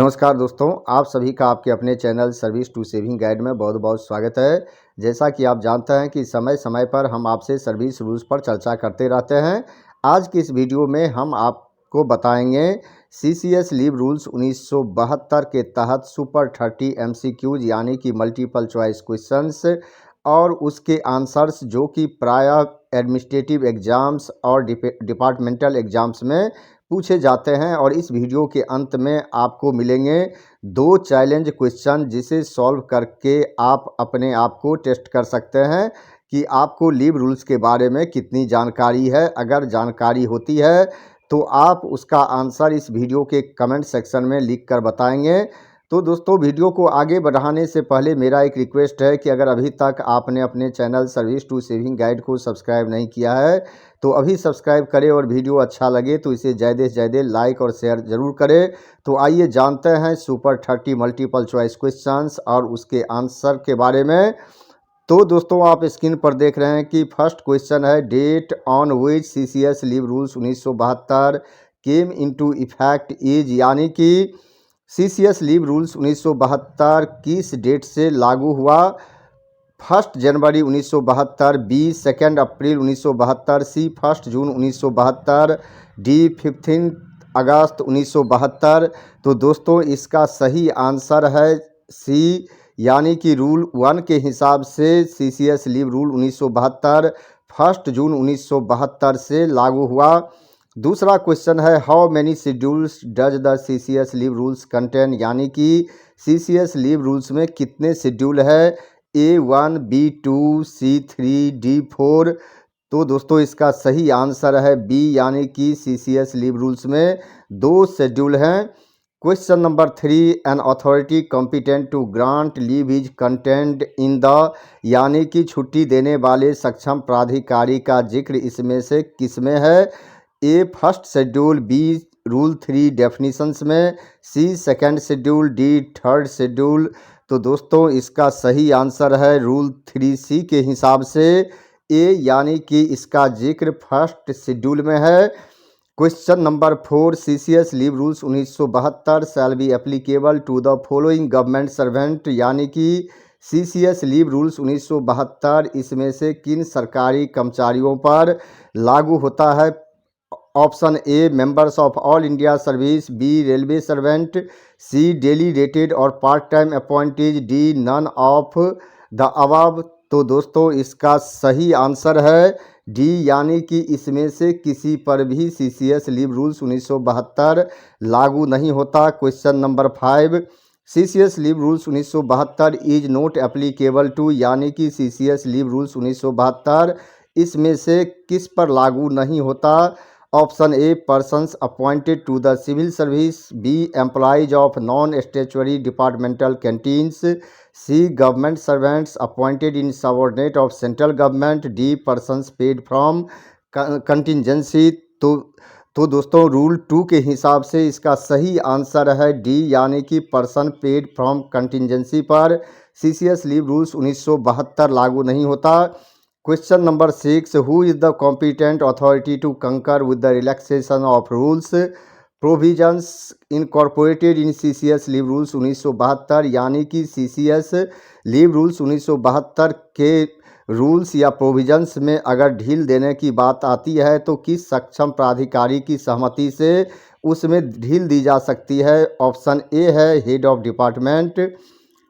नमस्कार दोस्तों, आप सभी का आपके अपने channel service to saving guide में बहुत बहुत स्वागत है। जैसा कि आप जानते हैं कि समय समय पर हम आपसे सर्विस रूल्स पर चर्चा करते रहते हैं। आज की इस वीडियो में हम आपको बताएंगे सीसीएस लीव रूल्स 1972 के तहत सुपर 30 एमसीक्यूज यानी कि मल्टीपल चॉइस क्वेश्चंस और उसके आंसर्स जो कि प्रायः एडमिनिस्ट्रेटिव एग्जाम्स और डिपार्टमेंटल एग्जाम्स में पूछे जाते हैं। और इस वीडियो के अंत में आपको मिलेंगे 2 चैलेंज क्वेश्चन जिसे सॉल्व करके आप अपने आप को टेस्ट कर सकते हैं कि आपको लीव रूल्स के बारे में कितनी जानकारी है। अगर जानकारी होती है तो आप उसका आंसर इस वीडियो के कमेंट सेक्शन में लिख कर बताएंगे। तो दोस्तों, वीडियो को आगे बढ़ाने से पहले मेरा एक रिक्वेस्ट है कि अगर अभी तक आपने अपने channel service to saving guide को सब्सक्राइब नहीं किया है तो अभी सब्सक्राइब करें और वीडियो अच्छा लगे तो इसे ज़्यादा से ज़्यादा लाइक और शेयर ज़रूर करें। तो आइए जानते हैं सुपर 30 मल्टीपल चॉइस क्वेश्चंस और उसके आंसर के बारे में। तो दोस्तों, आप स्क्रीन पर देख रहे हैं कि फर्स्ट क्वेश्चन है, date on which CCS leave rules 1972 came into effect is, यानी कि सीसीएस लीव रूल्स 1972 किस डेट से लागू हुआ। 1 जनवरी 1972, बी 2 अप्रैल 1972, सी 1 जून 1972, डी 15 अगस्त 1972। तो दोस्तों, इसका सही आंसर है सी, यानी कि रूल 1 के हिसाब से सीसीएस लीव रूल 1972 1 जून 1972 से लागू हुआ। दूसरा क्वेश्चन है, how many schedules does the CCS leave rules contain, यानी कि सीसीएस लीव रूल्स में कितने शेड्यूल है, A1, B2, C3, D4। तो दोस्तों, इसका सही आंसर है बी, यानी कि सीसीएस लीव रूल्स में 2 शेड्यूल हैं। Question number 3, an authority competent to grant leave is content in the, यानी कि छुट्टी देने वाले सक्षम प्राधिकारी का जिक्र इसमें से किसमें है। ए 1 शेड्यूल, बी रूल 3 डेफिनेशंस में, सी 2 शेड्यूल, डी 3 शेड्यूल। तो दोस्तों, इसका सही आंसर है रूल 3C के हिसाब से ए, यानी कि इसका जिक्र 1 शेड्यूल में है। Question number 4, CCS leave rules 1972 shall be applicable to the following government servant, यानी कि सीसीएस लीव रूल्स 1972 इसमें से किन सरकारी कर्मचारियों पर लागू होता है। Option A, members of all India service, B railway servant, C daily rated और part time appointees, D none of the above. तो दोस्तों, इसका सही आंसर है डी, यानी कि इसमें से किसी पर भी सीसीएस लीव रूल्स 1972 लागू नहीं होता। Question number 5, CCS leave rules 1972 is not applicable to, यानी कि सीसीएस लीव रूल्स 1972 इसमें से किस पर लागू नहीं होता। Option A, persons appointed to the civil service, B employees of non statutory departmental canteens, C government servants appointed in subordinate of central government, D persons paid from contingency. तो दोस्तों, rule 2 के हिसाब से इसका सही आंसर है D, यानी कि पर्सन पेड फ्रॉम कंटिजेंसी पर सीसीएस लीव रूल्स 1972 लागू नहीं होता। Question number 6, who is the competent authority to concur with the relaxation of rules provisions incorporated in CCS leave rules 1972, यानी कि सीसीएस लीव रूल्स 1972 के rules या provisions में अगर ढील देने की बात आती है तो किस सक्षम प्राधिकारी की सहमति से उसमें ढील दी जा सकती है। ऑप्शन ए है head of department,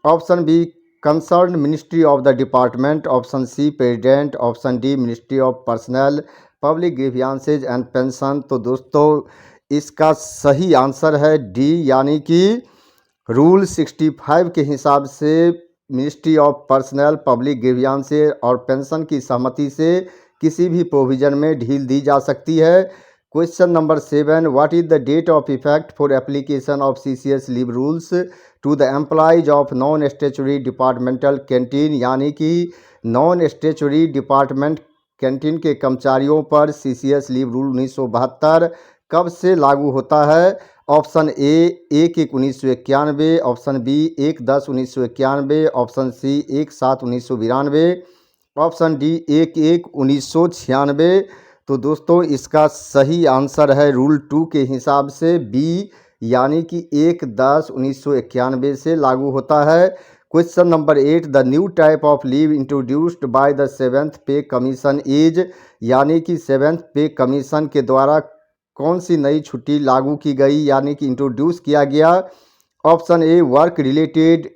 option B concern ministry of the department, option C president, option D ministry of personnel public grievances and pension. तो दोस्तों, इसका सही आंसर है डी, यानी कि रूल 65 के हिसाब से ministry of personnel public grievances और पेंशन की सहमति से किसी भी प्रोविज़न में ढील दी जा सकती है। Question number 7, what is the date of effect for application of CCS leave rules to the employees of non statutory departmental canteen, यानी कि नॉन स्टैट्यूटरी डिपार्टमेंट कैंटीन के कर्मचारियों पर सीसीएस लीव रूल 1972 कब से लागू होता है। Option A 1/1/1991, option B 1/10/1991, option C 1/7/1992, option D 1/1/1996। तो दोस्तों, इसका सही आंसर है रूल 2 के हिसाब से बी, यानी कि 1/10/1991 से लागू होता है। Question number 8, the new type of leave introduced by the 7th पे कमीशन इज, यानी कि 7th पे कमीशन के द्वारा कौन सी नई छुट्टी लागू की गई यानी कि इंट्रोड्यूस किया गया। Option A work related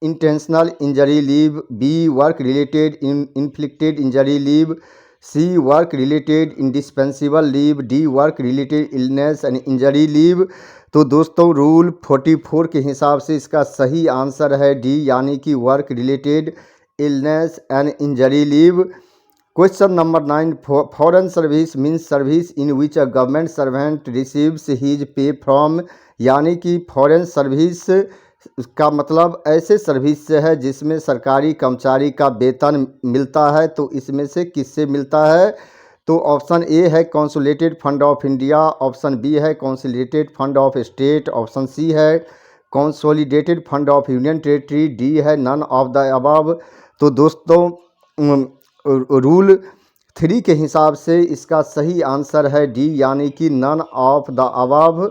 intentional injury leave, B work related inflicted injury leave, C work related indispensable leave, D work related illness and injury leave. तो दोस्तों रूल 44 के हिसाब से इसका सही आंसर है डी, यानी कि work related illness and injury leave. Question number 9, foreign service means service in which a government servant receives his pay from, यानी कि फॉरेन सर्विस का मतलब ऐसे सर्विस से है जिसमें सरकारी कर्मचारी का वेतन मिलता है। तो इसमें से किससे मिलता है? तो ऑप्शन ए है consolidated fund of India, option B है consolidated fund of state, option C है consolidated fund of union territory, D है नन ऑफ द अबव। तो दोस्तों रूल 3 के हिसाब से इसका सही आंसर है डी, यानी कि none of the above.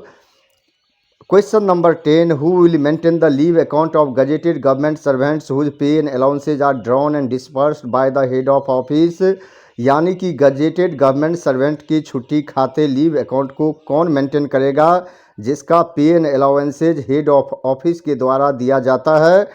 Question number 10, who will maintain the leave account of gazetted government servants whose pay and allowances are drawn and dispersed by the head of office, यानी कि gazetted government servant की छुट्टी खाते leave account को कौन maintain करेगा जिसका pay and allowances head of office के द्वारा दिया जाता है।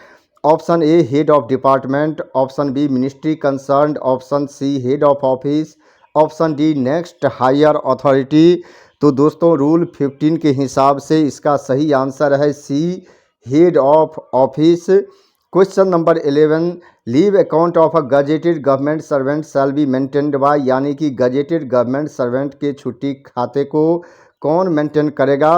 Option A head of department, option B ministry concerned, option C head of office, option D next higher authority. तो दोस्तों रूल 15 के हिसाब से इसका सही आंसर है C, head of office. Question number 11, leave account of a gazetted government servant shall be maintained by, यानी कि गजेटेड गवर्नमेंट सर्वेंट के छुट्टी खाते को कौन मेंटेन करेगा।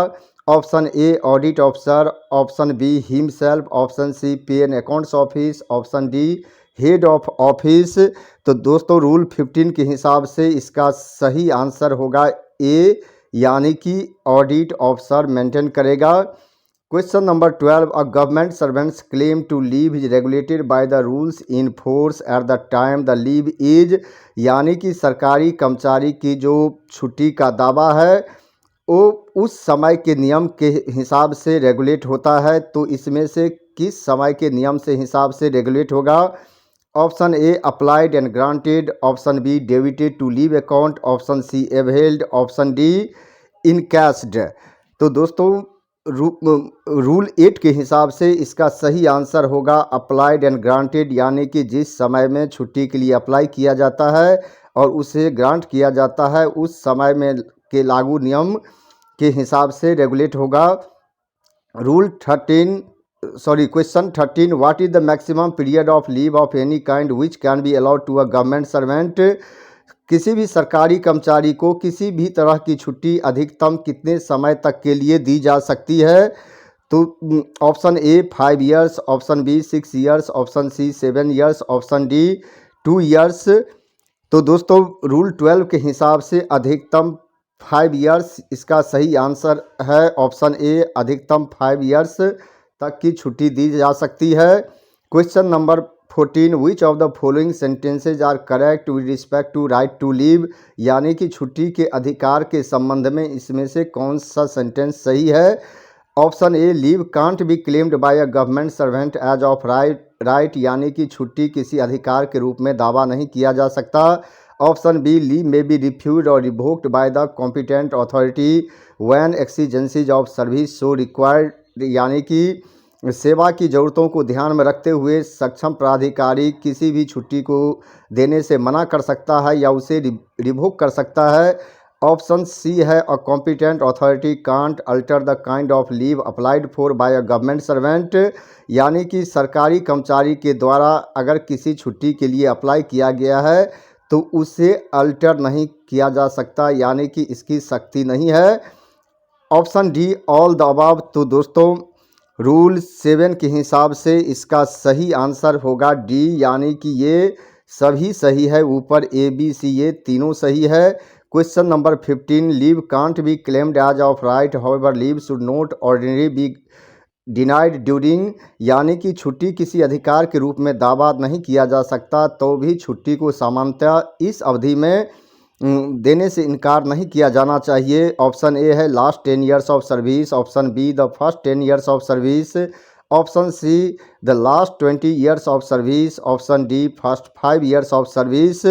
Option A audit officer, option B himself, option C pay and accounts office, option D head of office. तो दोस्तों रूल 15 के हिसाब से इसका सही आंसर होगा ए, यानी कि ऑडिट ऑफिसर मेंटेन करेगा। Question number 12, a government servant's claim to leave is regulated by the rules in force at the time the leave is, यानी कि सरकारी कर्मचारी की जो छुट्टी का दावा है वो उस समय के नियम के हिसाब से रेगुलेट होता है। तो इसमें से किस समय के नियम से हिसाब से रेगुलेट होगा। Option A applied and granted, option B debited to leave account, option C availed, option D encashed. तो दोस्तों रूल 8 के हिसाब से इसका सही आंसर होगा अप्लाइड एंड ग्रांटेड, यानी कि जिस समय में छुट्टी के लिए अप्लाई किया जाता है और उसे ग्रांट किया जाता है उस समय में के लागू नियम के हिसाब से रेगुलेट होगा। Question 13, what is the maximum period of leave of any kind which can be allowed to a government servant, किसी भी सरकारी कर्मचारी को किसी भी तरह की छुट्टी अधिकतम कितने समय तक के लिए दी जा सकती है। तो option A 5 years, option B 6 years, option C 7 years, option D 2 years. तो दोस्तों रूल 12 के हिसाब से अधिकतम 5 ईयर्स इसका सही आंसर है। ऑप्शन ए अधिकतम 5 ईयर्स तक की छुट्टी दी जा सकती है। Question number 14, which of the following sentences are correct with respect to right to leave, यानी कि छुट्टी के अधिकार के संबंध में इसमें से कौन सा सेंटेंस सही है। Option A leave can't be claimed by a government servant as of right, यानी कि छुट्टी किसी अधिकार के रूप में दावा नहीं किया जा सकता। Option B leave may be refused और revoked by the competent authority when exigencies of service so required, यानी कि सेवा की ज़रूरतों को ध्यान में रखते हुए सक्षम प्राधिकारी किसी भी छुट्टी को देने से मना कर सकता है या उसे रिवोक कर सकता है। ऑप्शन सी है a competent authority can't alter the kind of leave applied for by a government servant, यानी कि सरकारी कर्मचारी के द्वारा अगर किसी छुट्टी के लिए अप्लाई किया गया है तो उसे अल्टर नहीं किया जा सकता, यानी कि इसकी सख्ती नहीं है। Option D all the above. तो दोस्तों रूल 7 के हिसाब से इसका सही आंसर होगा डी, यानी कि ये सभी सही है, ऊपर ए बी सी ये तीनों सही है। Question number 15, leave can't be claimed as of right however leave should not ordinary be denied during, यानी कि छुट्टी किसी अधिकार के रूप में दावा नहीं किया जा सकता तो भी छुट्टी को सामान्यतः इस अवधि में देने से इनकार नहीं किया जाना चाहिए। ऑप्शन ए है last 10 years of service, option be the first 10 years of service, option see the last 20 years of service, option D first 5 years of service.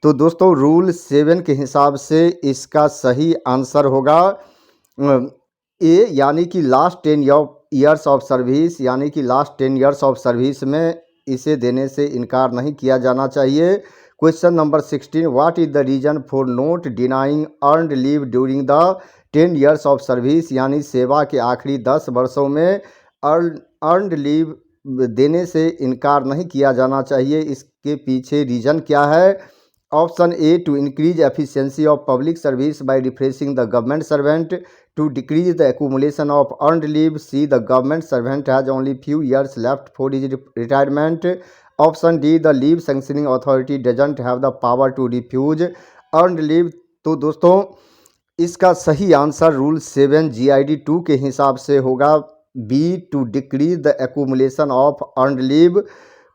तो दोस्तों रूल 7 के हिसाब से इसका सही आंसर होगा ए, यानी कि लास्ट 10 ईयर्स ऑफ सर्विस, यानी कि लास्ट 10 ईयर्स ऑफ सर्विस में इसे देने से इनकार नहीं किया जाना चाहिए। Question number 16, what is the reason for not denying earned leave during the 10 years of service, यानी सेवा के आखिरी 10 वर्षों में अर्नड लीव देने से इनकार नहीं किया जाना चाहिए। इसके पीछे रीजन क्या है? Option A, to increase efficiency of public service by refreshing the government servant, to decrease the accumulation of earned leave, see the government servant has only few years left for his retirement, option D, the leave sanctioning authority doesn't have the power to refuse earned leave। तो दोस्तों इसका सही answer rule 7 GID 2 के हिसाब से होगा B, to decrease the accumulation of earned leave।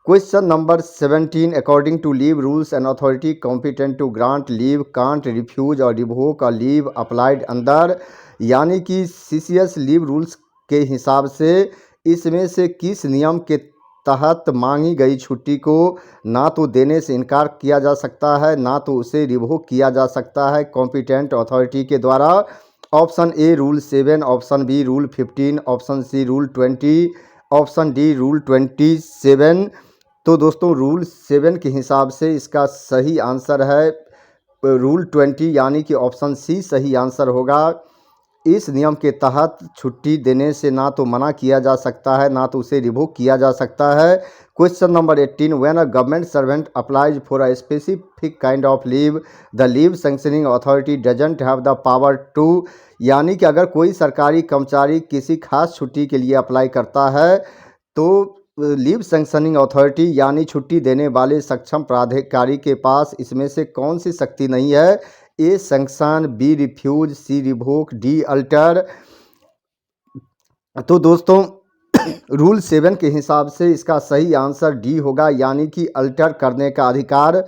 Question number 17, according to leave rules an authority competent to grant leave can't refuse or revoke a leave applied under, यानी कि CCS leave rules के हिसाब से इसमें से किस नियम के तहत मांगी गई छुट्टी को ना तो देने से इनकार किया जा सकता है, ना तो उसे रिवोक किया जा सकता है कॉम्पिटेंट अथॉरिटी के द्वारा। Option A rule 7, option B rule 15, option C rule 20, option D rule 27। तो दोस्तों रूल 7 के हिसाब से इसका सही आंसर है रूल 20, यानी कि ऑप्शन सी सही आंसर होगा। इस नियम के तहत छुट्टी देने से ना तो मना किया जा सकता है, ना तो उसे रिवोक किया जा सकता है। Question number 18, when a government servant applies for a specific kind of leave the leave sanctioning authority doesn't have the power to, यानी कि अगर कोई सरकारी कर्मचारी किसी खास छुट्टी के लिए अप्लाई करता है तो लीव सैंक्शनिंग अथॉरिटी यानी छुट्टी देने वाले सक्षम प्राधिकारी के पास इसमें से कौन सी शक्ति नहीं है? A sanction, B refuse, C revoke, D alter. तो दोस्तों रूल 7 के हिसाब से इसका सही आंसर डी होगा, यानी कि अल्टर करने का अधिकार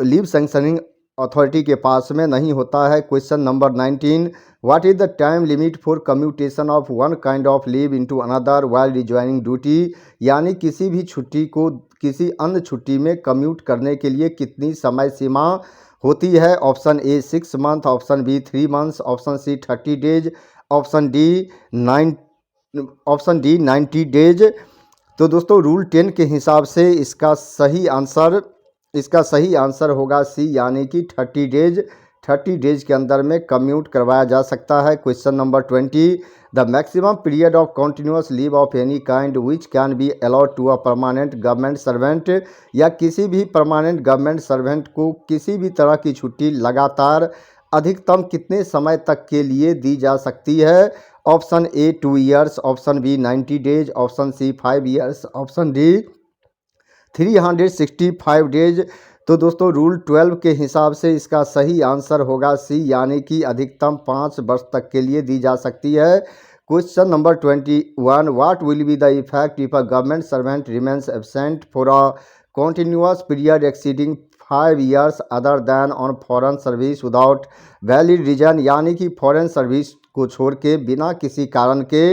लीव सैंक्शनिंग अथॉरिटी के पास में नहीं होता है। Question number 19, what is the time limit for commutation of one kind of leave into another while rejoining duty, यानी किसी भी छुट्टी को किसी अन्य छुट्टी में कम्यूट करने के लिए कितनी समय सीमा होती है? Option A 6 month, option B 3 months, option C 30 days, option D 90 days. तो दोस्तों रूल 10 के हिसाब से इसका सही आंसर होगा सी, यानी कि 30 डेज। 30 डेज के अंदर में कम्यूट करवाया जा सकता है। Question number 20, the maximum period of continuous leave of any kind which can be allowed to a permanent government servant, या किसी भी परमानेंट गवर्नमेंट सर्वेंट को किसी भी तरह की छुट्टी लगातार अधिकतम कितने समय तक के लिए दी जा सकती है? Option A 2 years, option B 90 days, option C 5 years, option D 365 days. तो दोस्तों रूल 12 के हिसाब से इसका सही आंसर होगा सी, यानी कि अधिकतम 5 वर्ष तक के लिए दी जा सकती है। Question number 21, what will be the effect if a government servant remains absent for a continuous period exceeding 5 years other than on foreign service without valid reason, यानी कि फॉरेन सर्विस को छोड़ के बिना किसी कारण के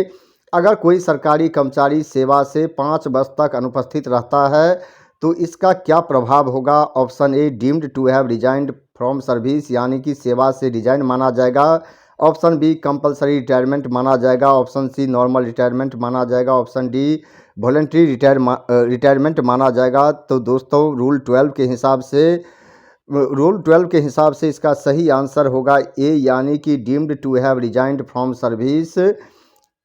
अगर कोई सरकारी कर्मचारी सेवा से 5 वर्ष तक अनुपस्थित रहता है तो इसका क्या प्रभाव होगा? Option A deemed to have resigned from service, यानी कि सेवा से रिजाइन माना जाएगा, ऑप्शन बी कंपलसरी रिटायरमेंट माना जाएगा, ऑप्शन सी नॉर्मल रिटायरमेंट माना जाएगा, ऑप्शन डी वॉलंटरी रिटायरमेंट माना जाएगा। तो दोस्तों रूल 12 के हिसाब से इसका सही आंसर होगा ए, यानी कि deemed to have resigned from service.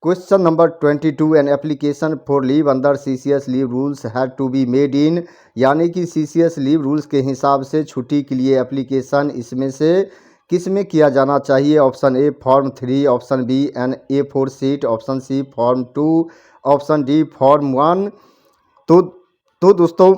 Question number 22, an application for leave under CCS leave rules had to be made in, यानी कि CCS लीव रूल्स के हिसाब से छुट्टी के लिए एप्लीकेशन इसमें से किस में किया जाना चाहिए? Option A form 3, option B an A4 sheet, option C form 2, option D form 1। तो दोस्तों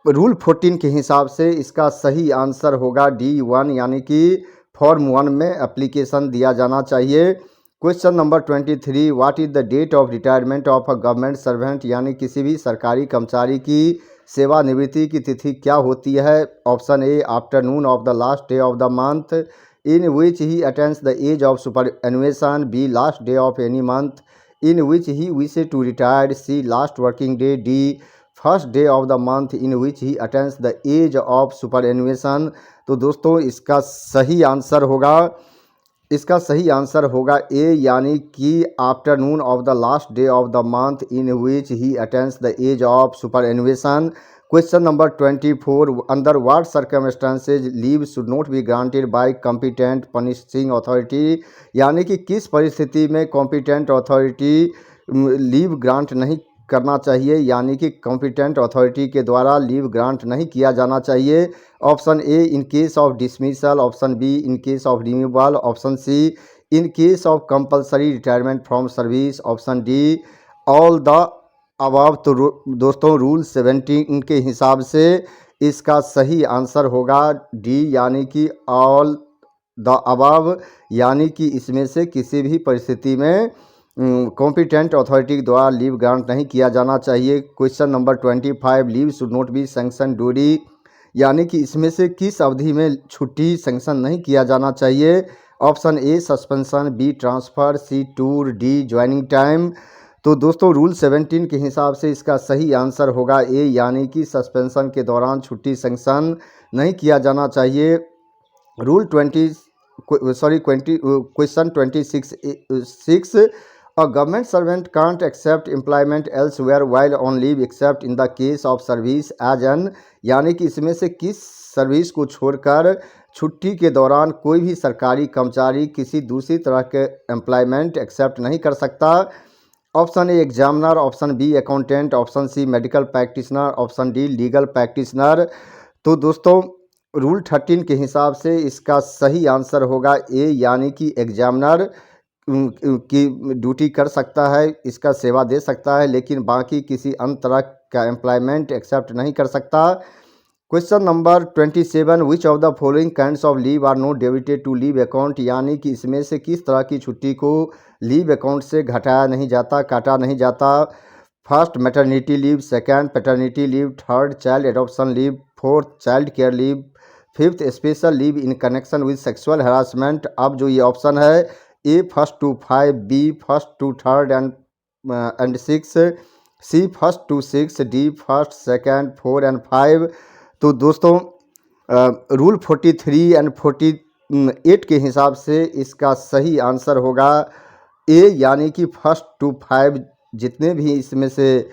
रूल 14 के हिसाब से इसका सही आंसर होगा D1, यानी कि फॉर्म 1 में एप्लीकेशन दिया जाना चाहिए। Question number 23, what is the date of retirement of a government servant, यानी किसी भी सरकारी कर्मचारी की सेवानिवृत्ति की तिथि क्या होती है? Option A afternoon of the last day of the month in which he attends the age of superannuation, B last day of any month in which he wishes to retire, C last working day, D first day of the month in which he attends the age of superannuation. तो दोस्तों इसका सही answer होगा A, यानी कि afternoon of the last day of the month in which he attends the age of superannuation. Question number 24, under what circumstances leave should not be granted by competent punishing authority, यानी कि किस परिस्थिति में competent authority leave grant नहीं करना चाहिए, यानी कि कॉम्पिटेंट अथॉरिटी के द्वारा लीव ग्रांट नहीं किया जाना चाहिए। Option A in case of dismissal, option B in case of removal, option C in case of compulsory retirement from service, option D all the above. तो दोस्तों रूल 17 के हिसाब से इसका सही आंसर होगा डी, यानी कि ऑल द अबव, यानी कि इसमें से किसी भी परिस्थिति में कॉम्पिटेंट अथॉरिटी के द्वारा लीव ग्रांट नहीं किया जाना चाहिए। Question number 25, leave should not B sanction duty, यानी कि इसमें से किस अवधि में छुट्टी सैंक्शन नहीं किया जाना चाहिए। Option A suspension, B transfer, C tour, D joining time. तो दोस्तों रूल 17 के हिसाब से इसका सही आंसर होगा ए, यानी कि सस्पेंशन के दौरान छुट्टी सैंक्शन नहीं किया जाना चाहिए। Rule question 26, a government servant can't accept employment elsewhere while on leave except in the case of service as an, यानी कि इसमें से किस सर्विस को छोड़कर छुट्टी के दौरान कोई भी सरकारी कर्मचारी किसी दूसरी तरह के एम्प्लॉयमेंट एक्सेप्ट नहीं कर सकता। Option A examiner, option B accountant, option C medical practitioner, option D legal practitioner. तो दोस्तों रूल 13 के हिसाब से इसका सही आंसर होगा ए, यानी कि एग्जामिनर की ड्यूटी कर सकता है, इसका सेवा दे सकता है, लेकिन बाकी किसी अन्य तरह का एम्प्लॉयमेंट एक्सेप्ट नहीं कर सकता। Question number 27, which of the following kinds of leave are not debited to leave account, यानी कि इसमें से किस तरह की छुट्टी को लीव अकाउंट से घटाया नहीं जाता, काटा नहीं जाता। First maternity leave, second paternity leave, third child adoption leave, fourth child care leave, fifth special leave in connection with sexual harassment. अब जो ये ऑप्शन है A first to 5, B first to third and 6, C first to 6, D first second 4 and 5। तो दोस्तों rule 43 and 48 के हिसाब से इसका सही आंसर होगा ए, यानी कि फर्स्ट टू 5 जितने भी इसमें से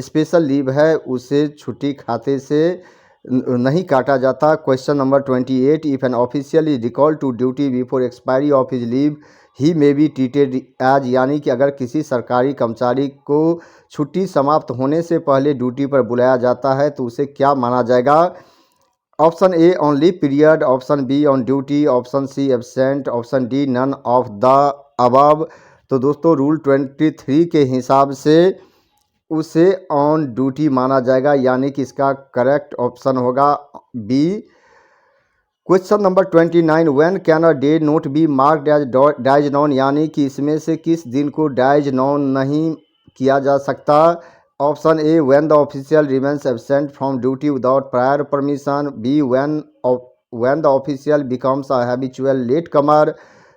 स्पेशल लीव है उसे छुट्टी खाते से नहीं काटा जाता। Question number 28, if an official is recall to duty before expiry of his leave he may be treated as, यानी कि अगर किसी सरकारी कर्मचारी को छुट्टी समाप्त होने से पहले ड्यूटी पर बुलाया जाता है तो उसे क्या माना जाएगा। Option A on leave period, option B on duty, option C absent, option D none of the above. तो दोस्तों रूल 23 के हिसाब से उसे ऑन ड्यूटी माना जाएगा, यानी कि इसका करेक्ट ऑप्शन होगा B. Question number 29, when can a day not be marked as dies non, यानी कि इसमें से किस दिन को डाइज नॉन नहीं किया जा सकता। Option A when the official remains absent from duty without prior permission, B when the official becomes a habitual late comer,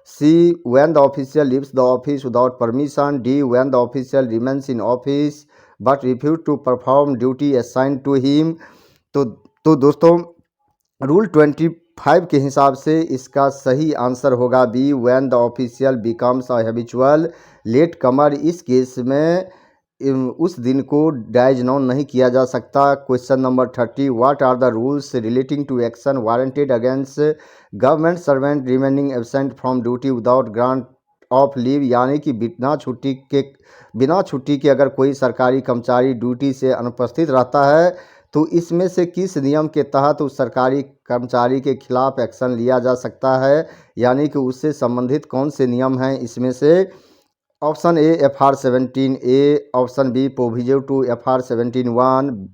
C when the official leaves the office without permission, D when the official remains in office but refuse to perform duty assign to him. तो दोस्तों rule 25 के हिसाब से इसका सही answer होगा B, when the official becomes a habitual late कमर। इस case में उस दिन को डाइज नॉन नहीं किया जा सकता। Question number 30, what are the rules relating to action warranted against government servant remaining absent from duty without grant of leave, यानी कि बिना छुट्टी के अगर कोई सरकारी कर्मचारी ड्यूटी से अनुपस्थित रहता है तो इसमें से किस नियम के तहत उस सरकारी कर्मचारी के खिलाफ एक्शन लिया जा सकता है, यानी कि उससे संबंधित कौन से नियम हैं इसमें से। Option A FR 17A, option B provision to FR 17(1),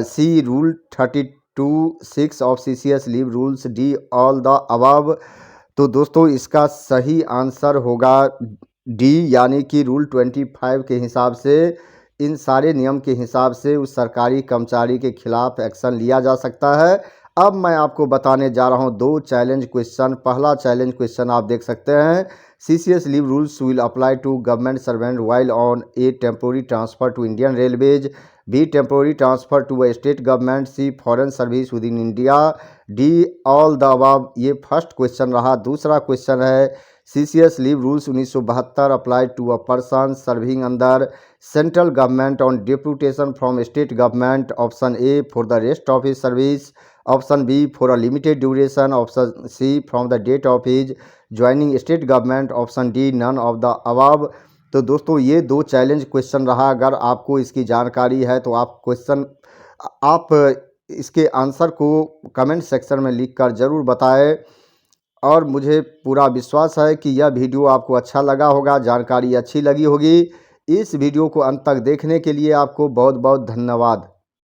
C rule 32(6) of CCS leave rules, D all the above. तो दोस्तों इसका सही आंसर होगा डी, यानी कि रूल 25 के हिसाब से इन सारे नियम के हिसाब से उस सरकारी कर्मचारी के खिलाफ एक्शन लिया जा सकता है। अब मैं आपको बताने जा रहा हूं 2 चैलेंज क्वेश्चन। पहला चैलेंज क्वेश्चन आप देख सकते हैं, CCS leave rules will apply to government servant while on A temporary transfer to Indian railways, B temporary transfer to a state government, C foreign service within India, D all the above. ये first question रहा। दूसरा question है, CCS leave rules 1972 apply to a person serving under central government on deputation from state government. Option A for the rest of his service, option B for a limited duration, option C from the date of his joining state government, option D none of the above. तो दोस्तों ये 2 challenge question रहा। अगर आपको इसकी जानकारी है तो आप इसके आंसर को कमेंट सेक्शन में लिखकर ज़रूर बताएं। और मुझे पूरा विश्वास है कि यह वीडियो आपको अच्छा लगा होगा, जानकारी अच्छी लगी होगी। इस वीडियो को अंत तक देखने के लिए आपको बहुत बहुत धन्यवाद।